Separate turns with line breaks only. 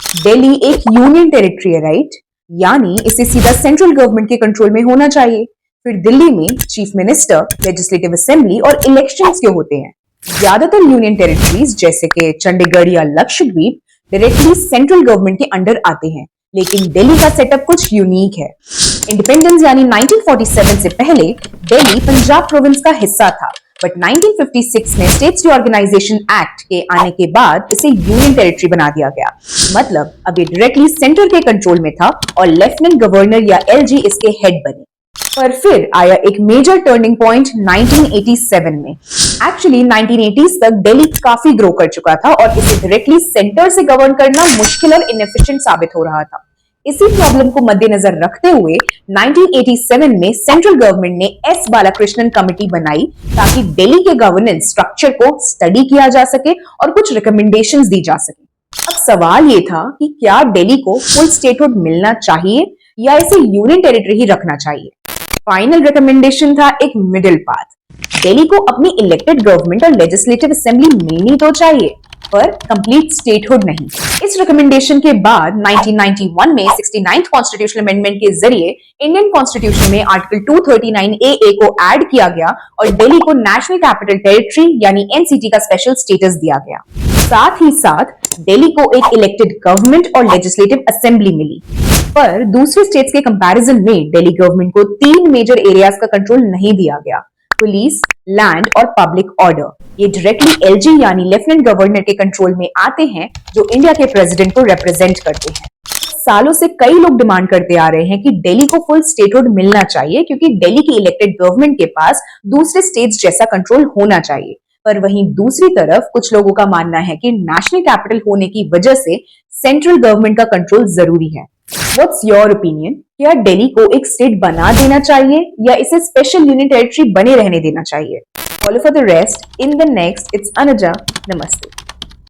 दिल्ली एक union territory है, right? यानी इसे सीधा सेंट्रल गवर्नमेंट के कंट्रोल में होना चाहिए। फिर दिल्ली में चीफ मिनिस्टर, लेजिस्लेटिव असेंबली और इलेक्शंस क्यों होते हैं? ज्यादातर यूनियन टेरिटरीज जैसे कि चंडीगढ़ या लक्षद्वीप डायरेक्टली सेंट्रल गवर्नमेंट के अंडर आते हैं, लेकिन दिल्ली का सेटअप कुछ यूनिक है। इंडिपेंडेंस यानी 1947 से पहले दिल्ली पंजाब प्रोविंस का हिस्सा था, बट 1956 में स्टेट्स रिऑर्गेनाइजेशन एक्ट के आने के बाद इसे यूनियन टेरिटरी बना दिया गया। मतलब अब ये डायरेक्टली सेंटर के कंट्रोल में था और लेफ्टिनेंट गवर्नर या एलजी इसके हेड बने। पर फिर आया एक मेजर टर्निंग पॉइंट 1987 में। एक्चुअली 1980s तक दिल्ली काफी ग्रो कर चुका था और इसे डायरेक्टली सेंटर से गवर्न करना मुश्किल और इनएफिशिएंट साबित हो रहा था। इसी प्रॉब्लम को मद्देनजर रखते हुए 1987 में सेंट्रल गवर्नमेंट ने एस बालाकृष्णन कमेटी बनाई ताकि दिल्ली के गवर्नेंस स्ट्रक्चर को स्टडी किया जा सके और कुछ रिकमेंडेशंस दी जा सके। अब सवाल ये था कि क्या दिल्ली को फुल स्टेटहुड मिलना चाहिए या इसे यूनियन टेरिटरी ही रखना चाहिए। फाइनल रिकमेंडेशन था एक मिडिल पाथ। दिल्ली को अपनी इलेक्टेड गवर्नमेंट और लेजिस्लेटिव असेंबली मिलनी तो चाहिए, पर कंप्लीट स्टेटहुड नहीं। इस रिकमेंडेशन के बाद 1991 में 69th कॉन्स्टिट्यूशनल अमेंडमेंट के जरिए इंडियन कॉन्स्टिट्यूशन में आर्टिकल 239 AA को ऐड किया गया और दिल्ली को नेशनल कैपिटल टेरिटरी यानी एनसीटी का स्पेशल स्टेटस दिया गया। साथ ही साथ दिल्ली को एक इलेक्टेड गवर्नमेंट और लेजिस्लेटिव असेंबली मिली। पर दूसरे स्टेट्स के कंपैरिजन में दिल्ली गवर्नमेंट को 3 मेजर एरियाज का कंट्रोल नहीं दिया गया: पुलिस, लैंड और पब्लिक ऑर्डर। ये डायरेक्टली एलजी यानी लेफ्टिनेंट गवर्नर के कंट्रोल में आते हैं, जो इंडिया के प्रेसिडेंट को रिप्रेजेंट करते हैं। सालों से कई लोग डिमांड करते आ रहे हैं कि दिल्ली को फुल स्टेटहुड मिलना चाहिए, क्योंकि दिल्ली की इलेक्टेड गवर्नमेंट के पास दूसरे स्टेट्स जैसा कंट्रोल होना चाहिए। पर वहीं दूसरी तरफ कुछ लोगों का मानना है कि नेशनल कैपिटल होने की वजह से सेंट्रल गवर्नमेंट का कंट्रोल जरूरी है। What's your opinion? क्या दिल्ली को एक स्टेट बना देना चाहिए या इसे स्पेशल यूनियन टेरिटरी बने रहने देना चाहिए? Follow for the rest in the next. It's Anuja. Namaste.